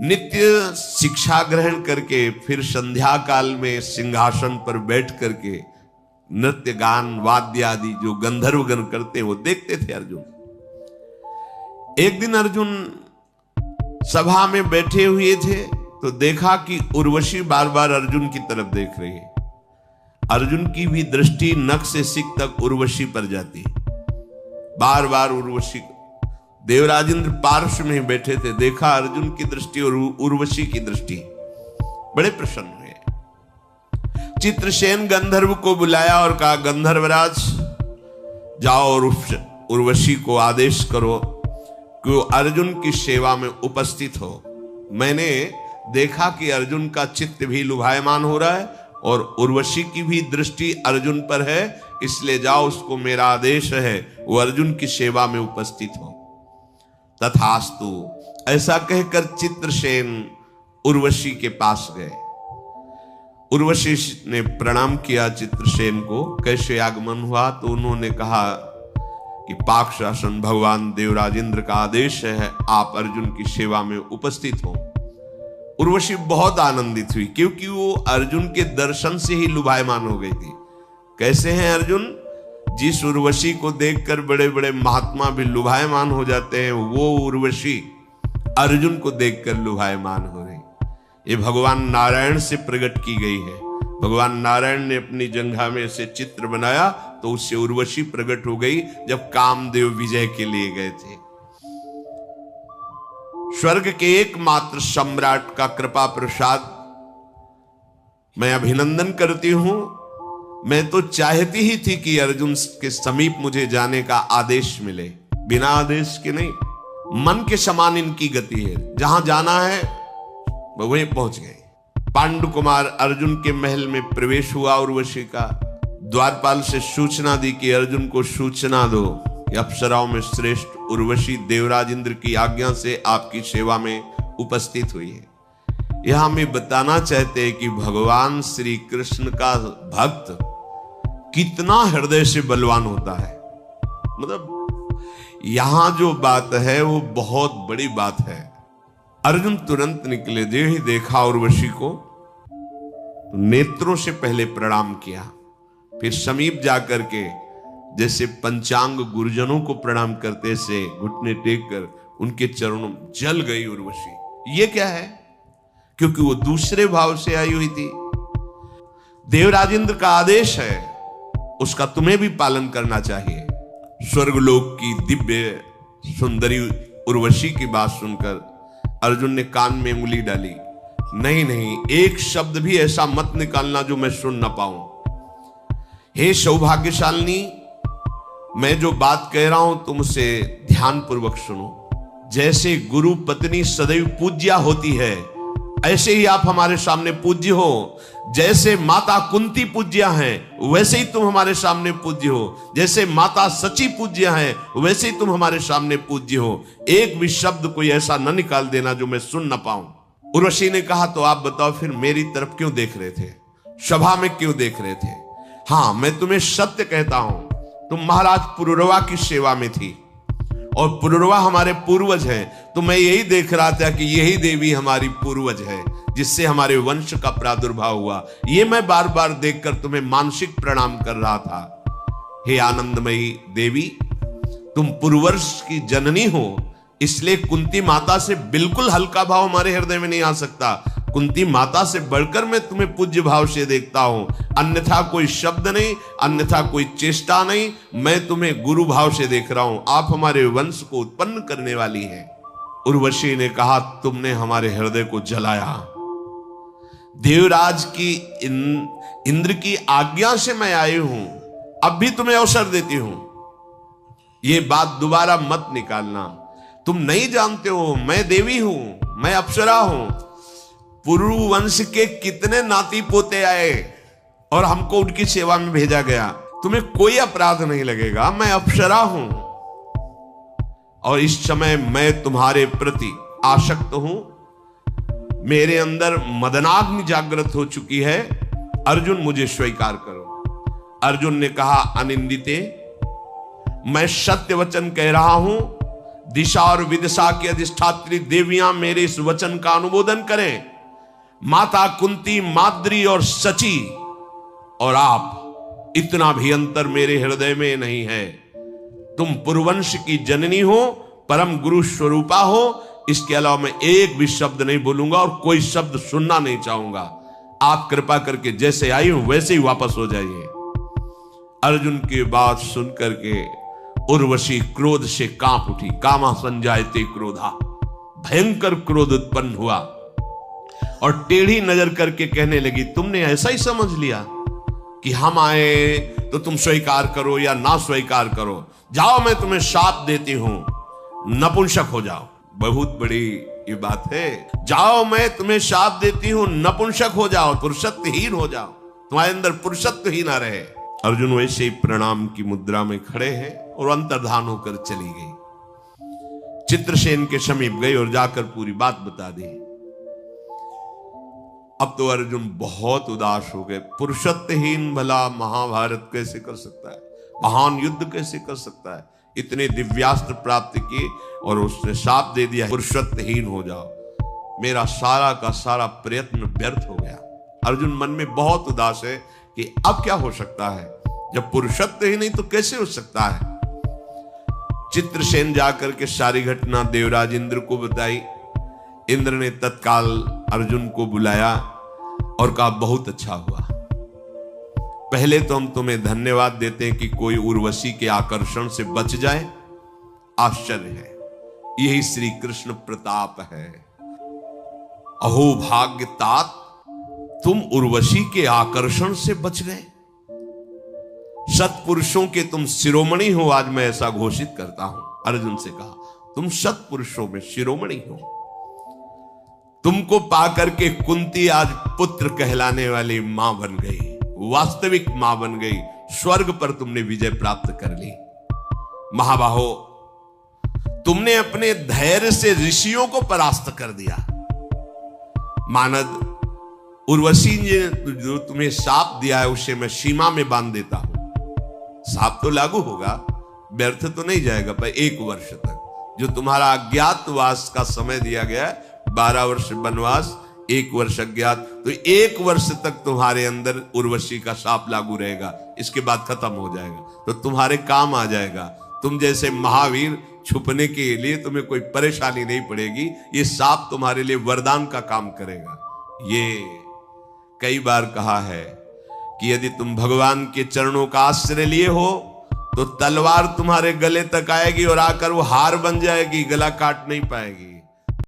नित्य शिक्षा ग्रहण करके फिर संध्या काल में सिंहासन पर बैठ करके नृत्य गान वाद्य आदि जो गंधर्वगण करते हैं वो देखते थे अर्जुन। एक दिन अर्जुन सभा में बैठे हुए थे तो देखा कि उर्वशी बार बार अर्जुन की तरफ देख रही है। अर्जुन की भी दृष्टि नख से सिक तक उर्वशी पर जाती है, बार बार उर्वशी। देवराजेंद्र पार्श्व में बैठे थे, देखा अर्जुन की दृष्टि और उर्वशी की दृष्टि, बड़े प्रसन्न हुए। चित्रसेन गंधर्व को बुलाया और कहा, गंधर्वराज जाओ और उर्वशी को आदेश करो कि वो अर्जुन की सेवा में उपस्थित हो। मैंने देखा कि अर्जुन का चित्त भी लुभायमान हो रहा है और उर्वशी की भी दृष्टि अर्जुन पर है, इसलिए जाओ, उसको मेरा आदेश है वो अर्जुन की सेवा में उपस्थित हो। तथास्तु, ऐसा कहकर चित्रसेन उर्वशी के पास गए। उर्वशी ने प्रणाम किया चित्रसेन को, कैसे आगमन हुआ? तो उन्होंने कहा कि पाकशासन भगवान देवराजेंद्र का आदेश है, आप अर्जुन की सेवा में उपस्थित हो। उर्वशी बहुत आनंदित हुई क्योंकि वो अर्जुन के दर्शन से ही लुभायमान हो गई थी। कैसे हैं अर्जुन? जिस उर्वशी को देखकर बड़े बड़े महात्मा भी लुभायमान हो जाते हैं, वो उर्वशी अर्जुन को देखकर लुभायमान हो रही। ये भगवान नारायण से प्रकट की गई है। भगवान नारायण ने अपनी जंघा में से चित्र बनाया तो उससे उर्वशी प्रकट हो गई जब कामदेव विजय के लिए गए थे। स्वर्ग के एकमात्र सम्राट का कृपा प्रसाद मैं अभिनंदन करती हूं। मैं तो चाहती ही थी कि अर्जुन के समीप मुझे जाने का आदेश मिले, बिना आदेश के नहीं। मन के समान इनकी गति है, जहां जाना है वो वहीं पहुंच गए। पांडु कुमार अर्जुन के महल में प्रवेश हुआ उर्वशी का। द्वारपाल से सूचना दी कि अर्जुन को सूचना दो कि अप्सराओं में श्रेष्ठ उर्वशी देवराजेंद्र की आज्ञा से आपकी सेवा में उपस्थित हुई है। यहां हमें बताना चाहते हैं कि भगवान श्री कृष्ण का भक्त कितना हृदय से बलवान होता है। मतलब यहां जो बात है वो बहुत बड़ी बात है। अर्जुन तुरंत निकले, जो ही देखा उर्वशी को तो नेत्रों से पहले प्रणाम किया, फिर समीप जाकर के जैसे पंचांग गुरुजनों को प्रणाम करते से घुटने टेक कर उनके चरणों में जल गई उर्वशी। ये क्या है? क्योंकि वो दूसरे भाव से आई हुई थी। देवराजेंद्र का आदेश है, उसका तुम्हें भी पालन करना चाहिए। स्वर्गलोक की दिव्य सुंदरी उर्वशी की बात सुनकर अर्जुन ने कान में उंगली डाली। नहीं नहीं, एक शब्द भी ऐसा मत निकालना जो मैं सुन ना पाऊं। हे सौभाग्यशालिनी, मैं जो बात कह रहा हूं तुम उसे ध्यान पूर्वक सुनो। जैसे गुरु पत्नी सदैव पूज्या होती है, ऐसे ही आप हमारे सामने पूज्य हो। जैसे माता कुंती पूज्या हैं, वैसे ही तुम हमारे सामने पूज्य हो। जैसे माता सची पूज्या हैं, वैसे ही तुम हमारे सामने पूज्य हो। एक भी शब्द कोई ऐसा न निकाल देना जो मैं सुन न पाऊं। उर्वशी ने कहा, तो आप बताओ फिर मेरी तरफ क्यों देख रहे थे, सभा में क्यों देख रहे थे? हाँ, मैं तुम्हें सत्य कहता हूं, तुम महाराज पुरुरवा की सेवा में थी और पुरुरवा हमारे पूर्वज हैं। तो मैं यही देख रहा था कि यही देवी हमारी पूर्वज है जिससे हमारे वंश का प्रादुर्भाव हुआ। ये मैं बार बार देखकर तुम्हें मानसिक प्रणाम कर रहा था। हे आनंदमयी देवी, तुम पूर्ववर्ष की जननी हो, इसलिए कुंती माता से बिल्कुल हल्का भाव हमारे हृदय में नहीं आ सकता। कुंती माता से बढ़कर मैं तुम्हें पूज्य भाव से देखता हूं, अन्यथा कोई शब्द नहीं, अन्यथा कोई चेष्टा नहीं। मैं तुम्हें गुरु भाव से देख रहा हूं, आप हमारे वंश को उत्पन्न करने वाली हैं। उर्वशी ने कहा, तुमने हमारे हृदय को जलाया। देवराज की इंद्र की आज्ञा से मैं आई हूं, अब भी तुम्हें अवसर देती हूं। ये बात दोबारा मत निकालना। तुम नहीं जानते हो, मैं देवी हूं, मैं अप्सरा हूं। पुरु वंश के कितने नाती पोते आए और हमको उनकी सेवा में भेजा गया। तुम्हें कोई अपराध नहीं लगेगा, मैं अप्सरा हूं और इस समय मैं तुम्हारे प्रति आसक्त हूं। मेरे अंदर मदनाग्नि जागृत हो चुकी है। अर्जुन, मुझे स्वीकार करो। अर्जुन ने कहा, अनिंदिते, मैं सत्य वचन कह रहा हूं, दिशा और विदिशा की अधिष्ठात्री देवियां मेरे इस वचन का अनुमोदन करें। माता कुंती, माद्री और सची और आप, इतना भी अंतर मेरे हृदय में नहीं है। तुम पुरवंश की जननी हो, परम गुरु स्वरूपा हो। इसके अलावा मैं एक भी शब्द नहीं बोलूंगा और कोई शब्द सुनना नहीं चाहूंगा। आप कृपा करके जैसे आई हूं वैसे ही वापस हो जाइए। अर्जुन की बात सुन करके उर्वशी क्रोध से कांप उठी। कामा संजायते क्रोधा, भयंकर क्रोध उत्पन्न हुआ और टेढ़ी नजर करके कहने लगी, तुमने ऐसा ही समझ लिया कि हम आए तो तुम स्वीकार करो या ना स्वीकार करो। जाओ, मैं तुम्हें शाप देती हूं, नपुंसक हो जाओ। बहुत बड़ी ये बात है। जाओ, मैं तुम्हें शाप देती हूं, नपुंसक हो जाओ, पुरुषत्वहीन हो जाओ, तुम्हारे अंदर पुरुषत्व ही ना रहे। अर्जुन वैसे ही प्रणाम की मुद्रा में खड़े हैं और अंतर्धान होकर चली गई। चित्रसेन के समीप गई और जाकर पूरी बात बता दी। अब तो अर्जुन बहुत उदास हो गए। पुरुषत्वहीन भला महाभारत कैसे कर सकता है, महान युद्ध कैसे कर सकता है। इतने दिव्यास्त्र प्राप्त किए और उसने शाप दे दिया, पुरुषत्वहीन हो जाओ। मेरा सारा का सारा प्रयत्न व्यर्थ हो गया। अर्जुन मन में बहुत उदास है कि अब क्या हो सकता है, जब पुरुषत्व ही नहीं तो कैसे हो सकता है। चित्रसेन जाकर के सारी घटना देवराज इंद्र को बताई। इंद्र ने तत्काल अर्जुन को बुलाया और कहा, बहुत अच्छा हुआ। पहले तो हम तुम्हें धन्यवाद देते हैं कि कोई उर्वशी के आकर्षण से बच जाए। आश्चर्य है, यही श्री कृष्ण प्रताप है। अहो भाग्य तात, तुम उर्वशी के आकर्षण से बच गए। सत्पुरुषों के तुम शिरोमणि हो, आज मैं ऐसा घोषित करता हूं। अर्जुन से कहा, तुम सत्पुरुषों में शिरोमणि हो। तुमको पाकर के कुंती आज पुत्र कहलाने वाली मां बन गई, वास्तविक मां बन गई। स्वर्ग पर तुमने विजय प्राप्त कर ली। महाबाहो, तुमने अपने धैर्य से ऋषियों को परास्त कर दिया। मानद, उर्वशी ने जो तुम्हें शाप दिया है उसे मैं सीमा में बांध देता हूं। शाप तो लागू होगा, व्यर्थ तो नहीं जाएगा। पर 1 वर्ष तक जो तुम्हारा अज्ञातवास का समय दिया गया है, 12 वर्ष वनवास, 1 वर्ष अज्ञात, तो 1 वर्ष तक तुम्हारे अंदर उर्वशी का शाप लागू रहेगा। इसके बाद खत्म हो जाएगा, तो तुम्हारे काम आ जाएगा। तुम जैसे महावीर, छुपने के लिए तुम्हें कोई परेशानी नहीं पड़ेगी। ये शाप तुम्हारे लिए वरदान का काम करेगा। ये कई बार कहा है कि यदि तुम भगवान के चरणों का आश्रय लिए हो तो तलवार तुम्हारे गले तक आएगी और आकर वो हार बन जाएगी, गला काट नहीं पाएगी।